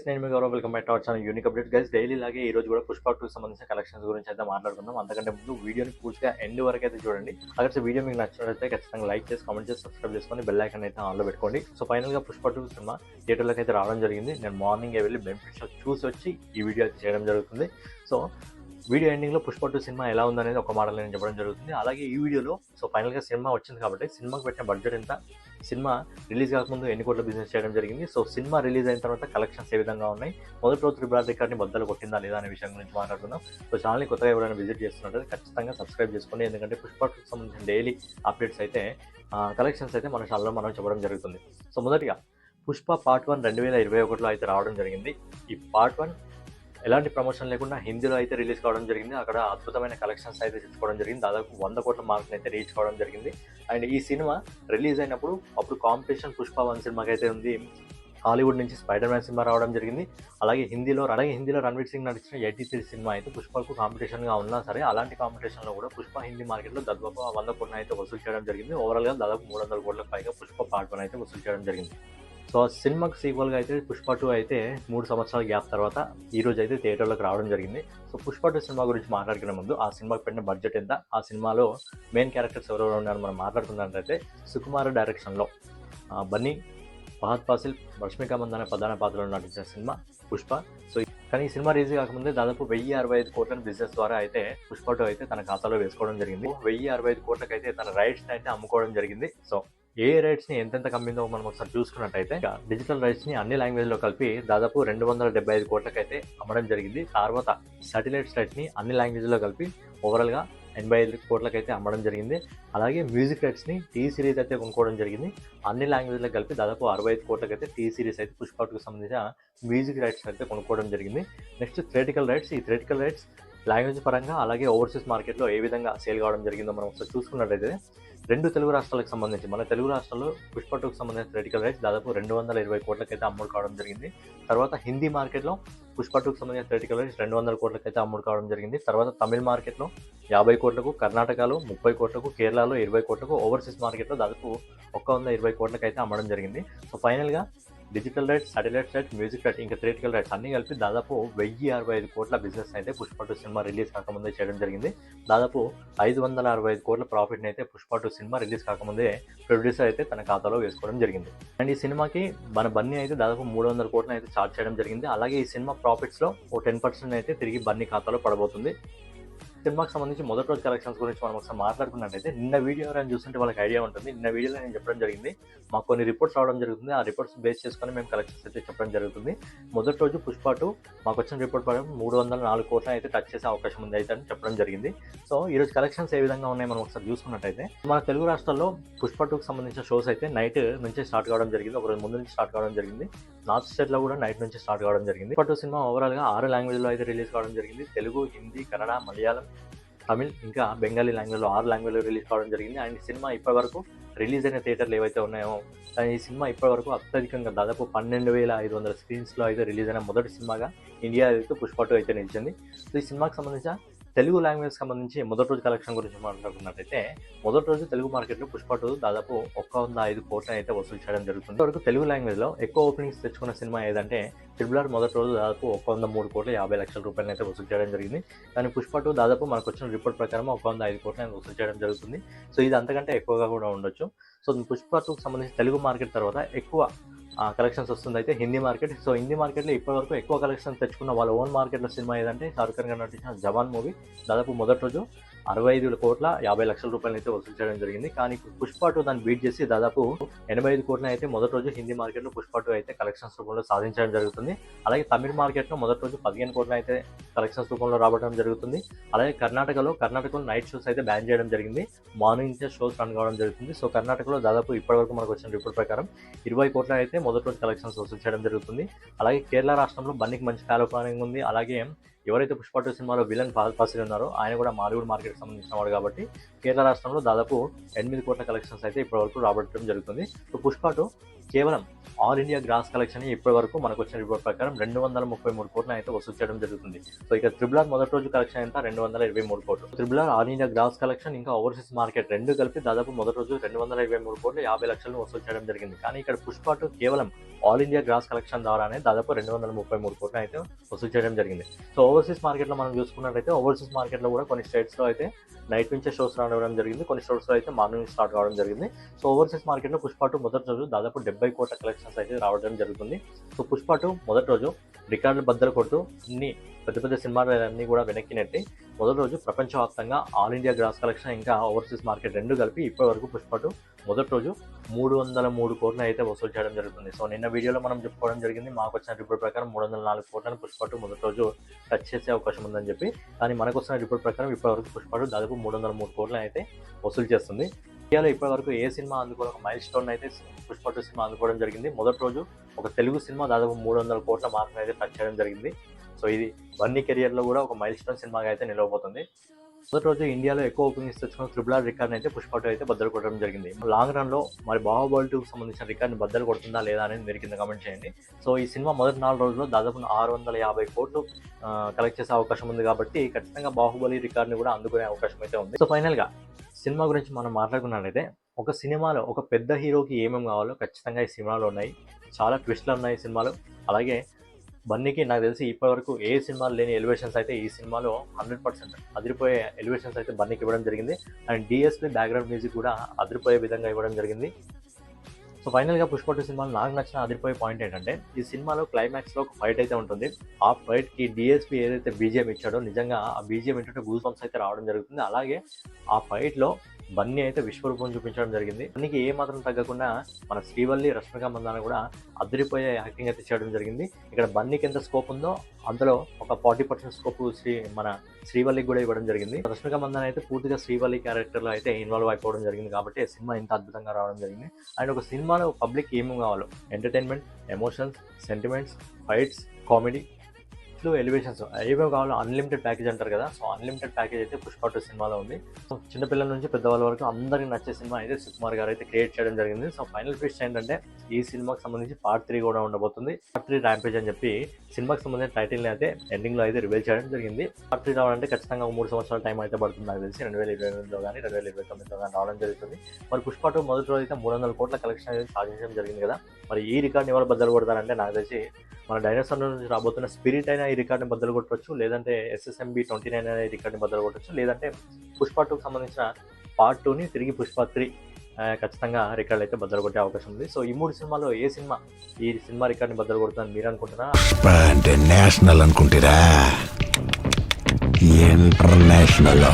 Guys, నేను మీ Gaurav. Welcome back to our channel unique updates. Guys, daily లాగే ఈ రోజు కూడా పుష్ప 2 సంబంధించిన కలెక్షన్స్ గురించి అయితే మాట్లాడుకుందాం. అంతకంటే ముందు వీడియోని పూర్తిగా ఎండ్ వరకు అయితే చూడండి. అక్కడ వీడియో మీకు నచ్చినట్లయితే ఖచ్చితంగా లైక్ చేసి, కామెంట్ చేసి, సబ్స్క్రైబ్ చేసుకొని బెల్ ఐకాన్ అయితే ఆన్లో పెట్టుకోండి. సో ఫైనల్ గా పుష్ప 2 సినిమా థియేటర్లకు అయితే రావడం జరిగింది. నేను మార్నింగ్ వెళ్ళి బెనిఫిట్ షో చూసి వచ్చి ఈ వీడియో అయితే చేయడం జరుగుతుంది. సో వీడియో ఎండింగ్లో పుష్ప 2 సినిమా ఎలా ఉందనేది ఒక మాటలు నేను చెప్పడం జరుగుతుంది. అలాగే ఈ వీడియోలో ఫైనల్గా సినిమా వచ్చింది కాబట్టి సినిమాకి పెట్టిన బడ్జెట్ ఎంత, సినిమా రిలీజ్ కాకముందు ఎన్ని కోట్ల బిజినెస్ చేయడం జరిగింది, సో సినిమా రిలీజ్ అయిన తర్వాత కలెక్షన్స్ ఏ విధంగా ఉన్నాయి, మొదటి రోజు త్రిబుల్ ఆర్ రికార్డ్ని బద్దలు కొట్టిందా లేదా అనే విషయం గురించి మాట్లాడుకుందాం. సో ఛానల్ని కొత్తగా ఎవరైనా విజిట్ చేస్తున్నట్లయితే ఖచ్చితంగా సబ్స్క్రైబ్ చేసుకోండి. ఎందుకంటే పుష్ప 2కి సంబంధించిన డైలీ అప్డేట్స్ అయితే కలెక్షన్స్ అయితే మన ఛానల్లో మనం చెప్పడం జరుగుతుంది. సో మొదటిగా పుష్ప పార్ట్ 1 2021లో అయితే రావడం జరిగింది. ఈ పార్ట్ 1 ఎలాంటి ప్రమోషన్ లేకుండా హిందీలో అయితే రిలీజ్ కావడం జరిగింది. అక్కడ అద్భుతమైన కలెక్షన్స్ అయితే తెచ్చుకోవడం జరిగింది. దాదాపు 100 కోట్ల మార్క్ని అయితే రీచ్ కావడం జరిగింది. అండ్ ఈ సినిమా రిలీజ్ అయినప్పుడు అప్పుడు కాంపిటీషన్ పుష్ప 1 సినిమాకి అయితే ఉంది. హాలీవుడ్ నుంచి స్పైడర్ మ్యాన్ సినిమా రావడం జరిగింది. అలాగే హిందీలో రణవీర్ సింగ్ నడిచిన 83 సినిమా అయితే పుష్పకు కాంపిటీషన్గా ఉన్నా సరే, అలాంటి కాంపిటీషన్లో కూడా పుష్ప హిందీ మార్కెట్లో దాదాపు 100 కోట్లను అయితే వసూలు చేయడం జరిగింది. ఓవరాల్గా దాదాపు 300 కోట్లకు పైగా పుష్ప పార్ట్ 1 అయితే వసూలు చేయడం జరిగింది. సో సినిమాకి సీక్వల్గా అయితే పుష్ప 2 అయితే 3 సంవత్సరాల గ్యాప్ తర్వాత ఈ రోజు అయితే థియేటర్లోకి రావడం జరిగింది. సో పుష్ప 2 సినిమా గురించి మాట్లాడుకునే ముందు ఆ సినిమాకి పెట్టిన బడ్జెట్ ఎంత, ఆ సినిమాలో మెయిన్ క్యారెక్టర్స్ ఎవరెవరు ఉన్నారని మనం మాట్లాడుకున్నట్లయితే సుకుమార్ డైరెక్షన్లో బన్నీ, ఫహద్ ఫాసిల్, రష్మిక మందాన ప్రధాన పాత్రలో నటించిన సినిమా పుష్ప. సో కానీ ఈ సినిమా రిలీజ్ కాకముందే దాదాపు 1065 కోట్ల బిజినెస్ ద్వారా అయితే పుష్ప 2 అయితే తన ఖాతాలో వేసుకోవడం జరిగింది. 1065 కోట్లకి అయితే తన రైట్స్ అయితే అమ్ముకోవడం జరిగింది. సో ఏ రైట్స్ ని ఎంతెంత కమ్మిందో మనం ఒకసారి చూసుకున్నట్టయితే డిజిటల్ రైట్స్ ని అన్ని లాంగ్వేజ్ లో కలిపి దాదాపు 275 కోట్లకైతే అమ్మడం జరిగింది. తర్వాత సాటిలైట్స్ రైట్స్ ని అన్ని లాంగ్వేజ్ లో కలిపి ఓవరాల్ గా 85 కోట్లకైతే అమ్మడం జరిగింది. అలాగే మ్యూజిక్ రైట్స్ ని టీ సిరీస్ అయితే కొనుక్కోవడం జరిగింది. అన్ని లాంగ్వేజ్ లో కలిపి దాదాపు 65 కోట్లకైతే టీ సిరీస్ అయితే పుష్ప 2కి సంబంధించిన మ్యూజిక్ రైట్స్ అయితే కొనుక్కోవడం జరిగింది. Next theatrical rights. ఈ థియేటికల్ రైట్స్ లాంగ్వేజ్ పరంగా అలాగే ఓవర్సీస్ మార్కెట్లో ఏ విధంగా సేల్ కావడం జరిగిందో మనం ఒకసారి చూసుకున్నట్లయితే 2 తెలుగు రాష్ట్రాలకు సంబంధించి మన తెలుగు రాష్ట్రాల్లో పుష్ప 2కి సంబంధించిన థియేటికల్ రైట్స్ దాదాపు 220 కోట్లకైతే అమ్ముడు కావడం జరిగింది. తర్వాత హిందీ మార్కెట్లో పుష్ప 2కి సంబంధించిన థియేటికల్ రైట్స్ 200 కోట్లకైతే అమ్ముడు కావడం జరిగింది. తర్వాత తమిళ మార్కెట్లో 50 కోట్లకు, కర్ణాటకలో 30 కోట్లకు, కేరళలో 20 కోట్లకు, ఓవర్సీస్ మార్కెట్లో దాదాపు 120 కోట్లకైతే అమ్మడం జరిగింది. సో ఫైనల్గా digital rights, satellite rights, music right, ఇంకా థియేటికల్ రైట్స్ అన్ని కలిపి దాదాపు 1065 కోట్ల బిజినెస్ అయితే పుష్ప 2 సినిమా రిలీజ్ కాకముందే చేయడం జరిగింది. దాదాపు 565 కోట్ల ప్రాఫిట్ని అయితే పుష్ప 2 సినిమా రిలీజ్ కాకముందే ప్రొడ్యూసర్ అయితే తన ఖాతాలో వేసుకోవడం జరిగింది. అండ్ ఈ సినిమాకి మన బన్నీ అయితే దాదాపు 300 కోట్లను అయితే చార్జ్ చేయడం జరిగింది. అలాగే ఈ సినిమా ప్రాఫిట్స్లో 10% అయితే తిరిగి బన్నీ ఖాతాలో పడబోతుంది. సినిమాకి సంబంధించి మొదటి రోజు కలెక్షన్స్ గురించి మనం ఒకసారి మాట్లాడుకున్నట్టయితే నిన్న వీడియో ఎవరైనా చూస్తుంటే వాళ్ళకి ఐడియా ఉంటుంది. నిన్న వీడియోలో నేను చెప్పడం జరిగింది, మాకు కొన్ని రిపోర్ట్స్ రావడం జరుగుతుంది. ఆ రిపోర్ట్స్ బేస్ చేసుకొని మేము కలెక్షన్స్ అయితే చెప్పడం జరుగుతుంది. మొదటి రోజు పుష్ప 2 మాకు వచ్చిన రిపోర్ట్ ప్రకారం 304 కోట్ల అయితే టచ్ చేసే అవకాశం ఉంది అయితే అని చెప్పడం జరిగింది. సో ఈరోజు కలెక్షన్స్ ఏ విధంగా ఉన్నాయి మనం ఒకసారి చూసుకున్నట్టయితే మన తెలుగు రాష్ట్రాల్లో పుష్ప 2కి సంబంధించిన షోస్ అయితే నైట్ నుంచి స్టార్ట్ కావడం జరిగింది. ఒక రోజు ముందు నుంచి స్టార్ట్ కావడం జరిగింది. నార్త్ స్టేట్లో కూడా నైట్ నుంచి స్టార్ట్ కావడం జరిగింది. పుష్ప 2 సినిమా ఓవరాల్గా 6 లాంగ్వేజ్లో అయితే రిలీజ్ కావడం జరిగింది. తెలుగు, హిందీ, కన్నడ, మలయాళం, తమిళ్, ఇంకా బెంగాలీ లాంగ్వేజ్లో 6 లాంగ్వేజ్లో రిలీజ్ కావడం జరిగింది. అండ్ ఈ సినిమా ఇప్పటివరకు రిలీజ్ అయిన థియేటర్లు ఏవైతే ఉన్నాయో ఈ సినిమా ఇప్పటివరకు అత్యధికంగా దాదాపు 12,500 స్క్రీన్స్లో అయితే రిలీజ్ అయిన మొదటి సినిమాగా ఇండియా అయితే పుష్ప 2 అయితే నిలిచింది. సో ఈ సినిమాకి సంబంధించిన తెలుగు లాంగ్వేజ్ సంబంధించి మొదటి రోజు కలెక్షన్ గురించి మాట్లాడుకున్నట్టయితే మొదటి రోజు తెలుగు మార్కెట్లో పుష్ప 2 దాదాపు 105 కోట్లను అయితే వసూలు చేయడం జరుగుతుంది. వరకు తెలుగు లాంగ్వేజ్లో ఎక్కువ ఓపెనింగ్స్ తెచ్చుకున్న సినిమా ఏదంటే త్రిబుల్ ఆర్ మొదటి రోజు దాదాపు 103,50,00,000 రూపాయలు అయితే వసూలు చేయడం జరిగింది. కానీ పుష్ప 2 దాదాపు మనకు వచ్చిన రిపోర్ట్ ప్రకారం 105 కోట్లను వసూలు చేయడం జరుగుతుంది. సో ఇది అంతకంటే ఎక్కువగా కూడా ఉండొచ్చు. సో పుష్ప 2కి సంబంధించి తెలుగు మార్కెట్ తర్వాత ఎక్కువ కలెక్షన్స్ వస్తుంది అయితే హిందీ మార్కెట్. సో హిందీ మార్కెట్లో ఇప్పటివరకు ఎక్కువ కలెక్షన్ తెచ్చుకున్న వాళ్ళ ఓన్ మార్కెట్లో సినిమా ఏదంటే షారుఖ్ ఖాన్ గారు నటించిన జవాన్ మూవీ దాదాపు మొదటి రోజు 65,50,00,000 రూపాయలు అయితే వసూలు చేయడం జరిగింది. కానీ పుష్ప 2 దాన్ని బీట్ చేసి దాదాపు 85 కోట్లను అయితే మొదటి రోజు హిందీ మార్కెట్లో పుష్ప 2 అయితే కలెక్షన్స్ రూపంలో సాధించడం జరుగుతుంది. అలాగే తమిళ మార్కెట్లో మొదటి రోజు 15 కోట్లను అయితే కలెక్షన్స్ రూపంలో రావడం జరుగుతుంది. అలాగే కర్ణాటకలో నైట్ షోస్ అయితే బ్యాన్ చేయడం జరిగింది. మార్నింగ్ నుంచి షోస్ రన్ కావడం జరుగుతుంది. సో కర్ణాటకలో దాదాపు ఇప్పటివరకు మనకు వచ్చిన రిపోర్ట్ ప్రకారం 20 కోట్ల అయితే మొదటి రోజు కలెక్షన్స్ వసూలు చేయడం జరుగుతుంది. అలాగే కేరళ రాష్ట్రంలో బన్నీకి మంచి ఫాలోయింగ్ ఉంది. అలాగే ఎవరైతే పుష్ప 2 సినిమాలో విలన్ ఫాసిల్ ఉన్నారో ఆయన కూడా మాలీవుడ్ మార్కెట్కి సంబంధించిన వాడు కాబట్టి కేరళ రాష్ట్రంలో దాదాపు 8 కోట్ల కలెక్షన్స్ అయితే ఇప్పటివరకు రాబట్టడం జరుగుతుంది. సో పుష్ప 2 కేవలం ఆల్ ఇండియా గ్రాస్ కలెక్షన్ ఇప్పటి వరకు మనకు వచ్చిన రిపోర్ట్ ప్రకారం 233 కోట్లను అయితే వసూలు చేయడం జరుగుతుంది. సో ఇక త్రిబుల్ ఆర్ మొదటి రోజు కలెక్షన్ ఎంత 223 కోట్లు. Triple R all India gross collection ఇంకా ఓవర్సీస్ మార్కెట్ రెండు కలిపి దాదాపు మొదటి రోజు 223 కోట్లు 50 లక్షలను వసూలు చేయడం జరిగింది. కానీ ఇక్కడ పుష్ప 2 కేవలం ఆల్ ఇండియా గ్రాస్ కలెక్షన్ ద్వారానే దాదాపు 233 కోట్లు అయితే వసూలు చేయడం జరిగింది. సో ఓవర్సీస్ మార్కెట్లో మనం చూసుకున్నట్లయితే ఓవర్సీస్ మార్కెట్లో కూడా కొన్ని స్టేట్స్లో అయితే నైట్ నుంచే షోస్ రావడం జరిగింది, కొన్ని స్టేట్స్లో అయితే మార్నింగ్ స్టార్ట్ కావడం జరిగింది. సో ఓవర్సీస్ మార్కెట్లో పుష్ప 2 మొదటి రోజు దాదాపు 70 కోట్ల కలెక్షన్స్ అయితే రావడం జరుగుతుంది. సో పుష్ప 2 మొదటి రోజు రికార్డులు బద్దలు కొడుతూ అన్ని పెద్ద సినిమాలన్నీ కూడా వెనక్కి నెట్టి మొదటి రోజు ప్రపంచవ్యాప్తంగా ఆల్ ఇండియా గ్రాస్ కలెక్షన్ ఇంకా ఓవర్సీస్ మార్కెట్ రెండు కలిపి ఇప్పటి వరకు పుష్ప 2 మొదటి రోజు 303 కోట్లను అయితే వసూలు చేయడం జరుగుతుంది. సో నిన్న వీడియోలో మనం చెప్పుకోవడం జరిగింది, మాకు వచ్చిన రిపోర్ట్ ప్రకారం 304 కోట్లను పుష్ప 2 మొదటి రోజు టచ్ చేసే అవకాశం ఉందని చెప్పి. కానీ మనకు వచ్చిన రిపోర్ట్ ప్రకారం ఇప్పటి వరకు పుష్ప 2 దాదాపు 303 కోట్లను అయితే వసూలు చేస్తుంది. ఇండియాలో ఇప్పటి వరకు ఏ సినిమా అందుకోవడం ఒక మైల్ స్టోన్ అయితే పుష్ప 2 సినిమా అందుకోవడం జరిగింది. మొదటి రోజు ఒక తెలుగు సినిమా దాదాపు 300 కోట్ల మార్కును అయితే టచ్ చేయడం జరిగింది. సో ఇది బన్నీ కెరియర్లో కూడా ఒక మైల్ స్టోన్ సినిమాగా అయితే నిలవబోతుంది. మొదటి రోజు ఇండియాలో ఎక్కువ ఓపెనింగ్స్ తెచ్చుకున్న త్రిబుల్ ఆర్ రికార్డ్ అయితే పుష్ప 2 అయితే బద్దలు కొట్టడం జరిగింది. లాంగ్ రన్లో మరి బాహుబలి 2కి సంబంధించిన రికార్డ్ని బద్దలు కొడుతుందా లేదా అనేది మీరు కింద కామెంట్ చేయండి. సో ఈ సినిమా మొదటి 4 రోజుల్లో దాదాపు 650 కోట్లు కలెక్ట్ చేసే అవకాశం ఉంది కాబట్టి ఖచ్చితంగా బాహుబలి రికార్డ్ని కూడా అందుకునే అవకాశం అయితే ఉంది. సో ఫైనల్గా సినిమా గురించి మనం మాట్లాడుకున్నట్లయితే ఒక సినిమాలో ఒక పెద్ద హీరోకి ఏమేమి కావాలో ఖచ్చితంగా ఈ సినిమాలో ఉన్నాయి. చాలా ట్విస్ట్లు ఉన్నాయి ఈ సినిమాలో. అలాగే బన్నీకి నాకు తెలిసి ఇప్పటివరకు ఏ సినిమాలు లేని ఎలివేషన్స్ అయితే ఈ సినిమాలో 100% అదిరిపోయే ఎలివేషన్స్ అయితే బన్నీకి ఇవ్వడం జరిగింది. అండ్ డిఎస్పీ బ్యాక్గ్రౌండ్ మ్యూజిక్ కూడా అదిరిపోయే విధంగా ఇవ్వడం జరిగింది. సో ఫైనల్గా పుష్ప 2 సినిమాలో నాకు నచ్చిన అదిరిపోయే పాయింట్ ఏంటంటే ఈ సినిమాలో క్లైమాక్స్లో ఒక ఫైట్ అయితే ఉంటుంది. ఆ ఫైట్కి డిఎస్పీ ఏదైతే బీజిఎం ఇచ్చాడో నిజంగా ఆ బీజిఎం ఏంటంటే గూస్ బంప్స్ అయితే రావడం జరుగుతుంది. అలాగే ఆ ఫైట్లో బన్నీ అయితే విశ్వరూపం చూపించడం జరిగింది. బన్నీకి ఏ మాత్రం తగ్గకుండా మన శ్రీవల్లి రష్మిక మందాన కూడా అదిరిపోయే యాక్టింగ్ అయితే చేయడం జరిగింది. ఇక్కడ బన్నీకి ఎంత స్కోప్ ఉందో అందులో ఒక 40% స్కోప్ మన శ్రీవల్లికి కూడా ఇవ్వడం జరిగింది. రష్మిక మందాన అయితే పూర్తిగా శ్రీవల్లి క్యారెక్టర్లో అయితే ఇన్వాల్వ్ అయిపోవడం జరిగింది కాబట్టి సినిమా ఇంత అద్భుతంగా రావడం జరిగింది. అండ్ ఒక సినిమాలో పబ్లిక్ ఏమేమి కావాలో entertainment, emotions, sentiments, fights, comedy, elevations ఏమేమి కావాలో అన్లిమిటెడ్ ప్యాకేజ్ అంటారు కదా. సో అన్లిమిటెడ్ ప్యాకేజ్ అయితే పుష్ప 2 సినిమాలో ఉంది. సో చిన్నపిల్లల నుంచి పెద్దవాళ్ళ వరకు అందరికి నచ్చే సినిమా అయితే సుకుమార్ గారు అయితే క్రియేట్ చేయడం జరిగింది. సో ఫైనల్ ట్విస్ట్ ఏంటంటే ఈ సినిమాకి సంబంధించి పార్ట్ 3 కూడా ఉండబోతుంది. పార్ట్ 3 ర్యాంపేజ్ అని చెప్పి సినిమాకి సంబంధించిన టైటిల్ని అయితే ఎండింగ్లో అయితే రివీల్ చేయడం జరిగింది. పార్ట్ 3 రావాలంటే ఖచ్చితంగా 3 సంవత్సరాల టైం అయితే పడుతుంది నాకు తెలిసి. 2028లో కానీ 2029లో కానీ రావడం జరుగుతుంది. మరి పుష్ప 2 మొదటి రోజు అయితే 300 కోట్ల కలెక్షన్ అయితే సాధించడం జరిగింది కదా. మరి ఈ రికార్డ్ని ఎవరు బద్దలు కొడతారంటే నాకు తెలిసి మన డైనోసార్ నుంచి రాబోతున్న స్పిరిట్ అయినా ఈ రికార్డ్ని బద్దలు కొట్టవచ్చు, లేదంటే SSMB 29 అనే రికార్డ్ని బద్దలు కొట్టవచ్చు, లేదంటే పుష్ప 2కి సంబంధించిన పార్ట్ 2ని తిరిగి పుష్ప 3 ఖచ్చితంగా రికార్డులు అయితే బద్దలు కొట్టే అవకాశం ఉంది. సో ఈ 3 సినిమాలో ఏ సినిమా ఈ సినిమా రికార్డ్ని బద్దలు కొడుతుందని మీరు అనుకుంటున్నారా? అంటే నేషనల్ అనుకుంటారా? ఇంటర్నేషనల్